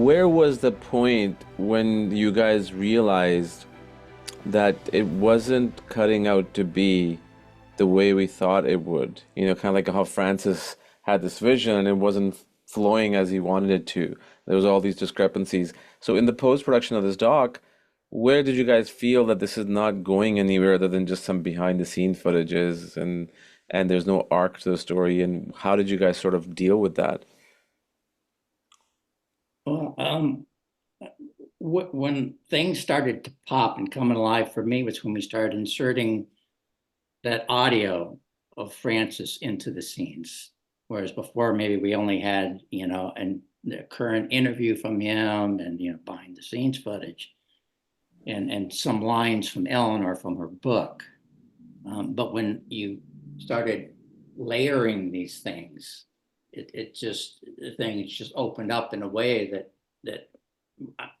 where was the point when you guys realized that it wasn't cutting out to be the way we thought it would? You know, kind of like how Francis had this vision and it wasn't flowing as he wanted it to. There was all these discrepancies. So in the post-production of this doc, where did you guys feel that this is not going anywhere other than just some behind the scene footages and there's no arc to the story? And how did you guys sort of deal with that? Well, when things started to pop and come alive for me was when we started inserting that audio of Francis into the scenes. Whereas before, maybe we only had, the current interview from him and, behind the scenes footage and some lines from Eleanor from her book. But when you started layering these things, the things just opened up in a way that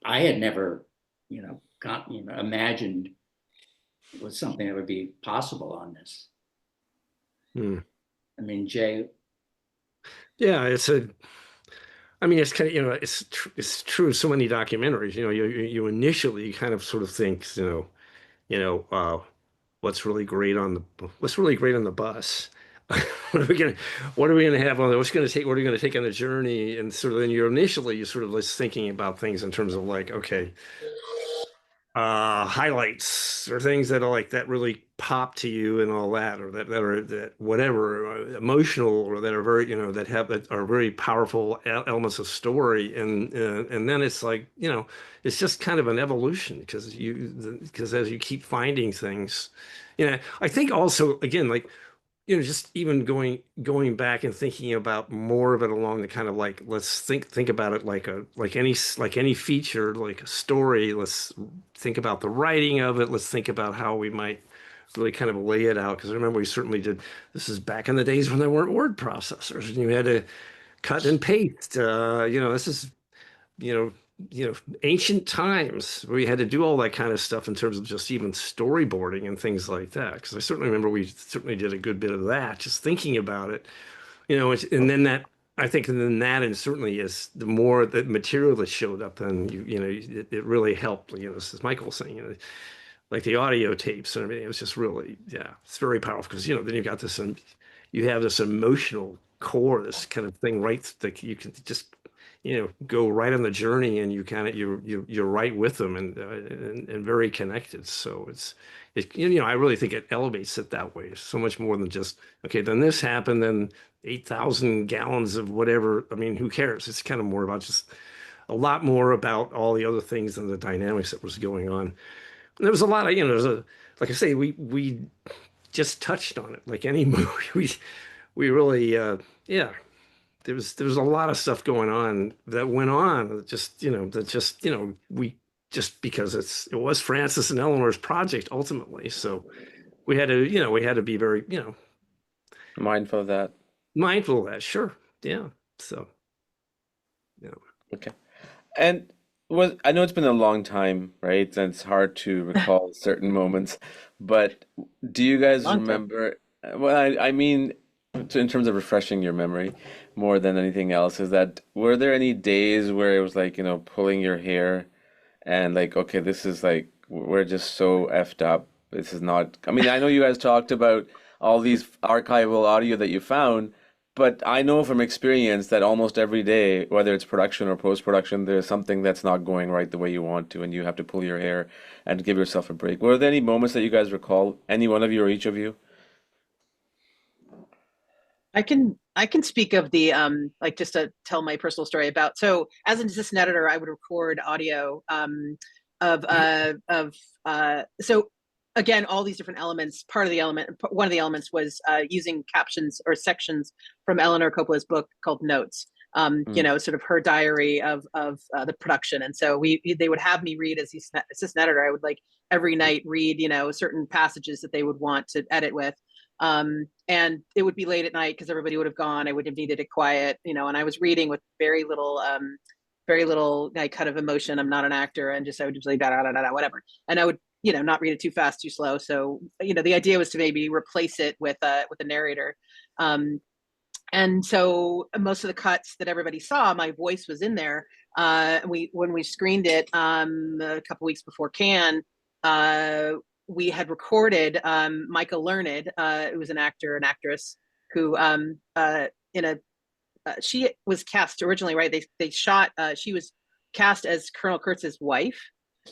I had never, imagined was something that would be possible on this. Hmm. I mean, Jay. Yeah, I mean, it's kind of, it's true of so many documentaries. You initially kind of sort of think, you know, uh, what's really great on the bus? What are we gonna, what are we gonna have on there? What are we gonna take on the journey? And sort of then you're sort of just thinking about things in terms of like, okay, highlights or things that are like that really pop to you and all that, or that are that whatever emotional or that are very that are very powerful elements of story, and then it's like it's just kind of an evolution because as you keep finding things, I think also again like just even going back and thinking about more of it along the kind of like let's think about it like any feature like a story. Let's think about the writing of it. Let's think about how we might really kind of lay it out because I remember we certainly did. This is back in the days when there weren't word processors and you had to cut and paste. This is you know, ancient times where you had to do all that kind of stuff in terms of just even storyboarding and things like that. Because I certainly remember we certainly did a good bit of that, just thinking about it, and then that I think, and then that, and certainly is the more the material that showed up, then it really helped. This is Michael saying, like the audio tapes and everything. It was just really, yeah, it's very powerful because then you've got this, you have this emotional core, this kind of thing, right? That you can just go right on the journey and you kind of you're right with them and very connected. So I really think it elevates it that way so much more than just okay, then this happened, then 8,000 gallons of whatever. I mean, who cares? It's kind of more about just a lot more about all the other things and the dynamics that was going on. And there was a lot of like I say, we just touched on it like any movie. We really yeah, there was a lot of stuff going on that went on we just because it was Francis and Eleanor's project ultimately. So we had to be very Mindful of that. mindful of that. Sure. Yeah. So yeah. Okay. And I know it's been a long time, right? And it's hard to recall certain moments, but do you guys Long time. remember? Well, I mean, in terms of refreshing your memory more than anything else, is that were there any days where it was like, pulling your hair and like, okay, this is like, we're just so effed up. This is not, I mean, I know you guys talked about all these archival audio that you found, but I know from experience that almost every day, whether it's production or post-production, there's something that's not going right the way you want to, and you have to pull your hair and give yourself a break. Were there any moments that you guys recall, any one of you or each of you? I can speak of the like just to tell my personal story about so as an assistant editor I would record audio of so again all these different elements. One of the elements was using captions or sections from Eleanor Coppola's book called Notes. Mm. Sort of her diary of the production, and so they would have me read as the assistant editor. I would like every night read certain passages that they would want to edit with, and it would be late at night because everybody would have gone. I would have needed it quiet, and I was reading with very little like kind of emotion. I'm not an actor, and just I would just like da da da da whatever, and I would not read it too fast, too slow. So the idea was to maybe replace it with a narrator. Um, and so most of the cuts that everybody saw, my voice was in there. When we screened it a couple weeks before Cannes, we had recorded Micah Learned, who was an actor and actress who she was cast originally, right? They shot, she was cast as Colonel Kurtz's wife,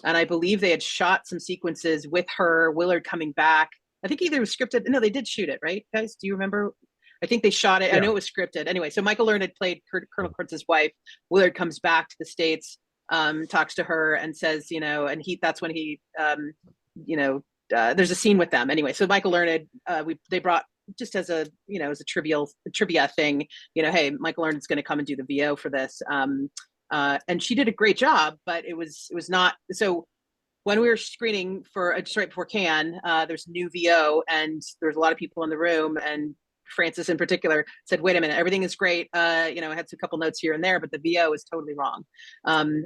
and I believe they had shot some sequences with her, Willard coming back. I think either it was scripted. No, they did shoot it, right, guys? Do you remember? I think they shot it. Yeah. I know it was scripted. Anyway, so Michael Learned played Colonel Kurtz's wife. Willard comes back to the States, talks to her, and says, and that's when he, there's a scene with them. Anyway, so Michael Learned, they brought, just as a trivia thing, hey, Michael Learned's going to come and do the VO for this. And she did a great job, but it was not. So when we were screening for just right before Cannes, there's new VO, and there's a lot of people in the room, and Francis in particular said, wait a minute, everything is great. I had a couple notes here and there, but the VO is totally wrong.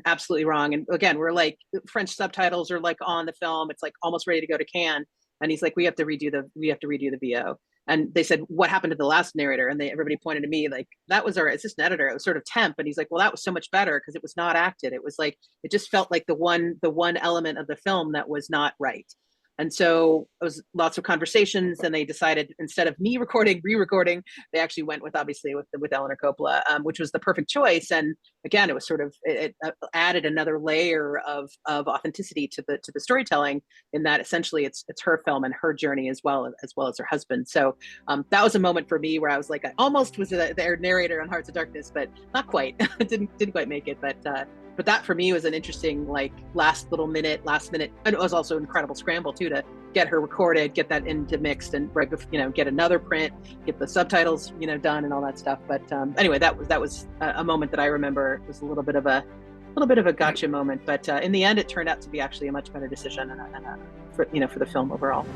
Absolutely wrong. And again, we're like, French subtitles are like on the film. It's like almost ready to go to Cannes. And he's like, we have to redo the VO. And they said, what happened to the last narrator? And everybody pointed to me like, that was our assistant editor. It was sort of temp. And he's like, well, that was so much better because it was not acted. It was like, it just felt like the one element of the film that was not right. And so it was lots of conversations, and they decided, instead of me re-recording, they actually went with Eleanor Coppola, which was the perfect choice. And again, it was sort of, it added another layer of authenticity to the storytelling, in that essentially it's her film and her journey as well as her husband. So that was a moment for me where I was like, I almost was their narrator on Hearts of Darkness, but not quite. didn't quite make it, but that for me was an interesting, like, last minute, and it was also an incredible scramble too, to get her recorded, get that mixed, and right before, get another print, get the subtitles, done, and all that stuff. But anyway, that was a moment that I remember. It was a little bit of a gotcha moment, but in the end, it turned out to be actually a much better decision, for the film overall.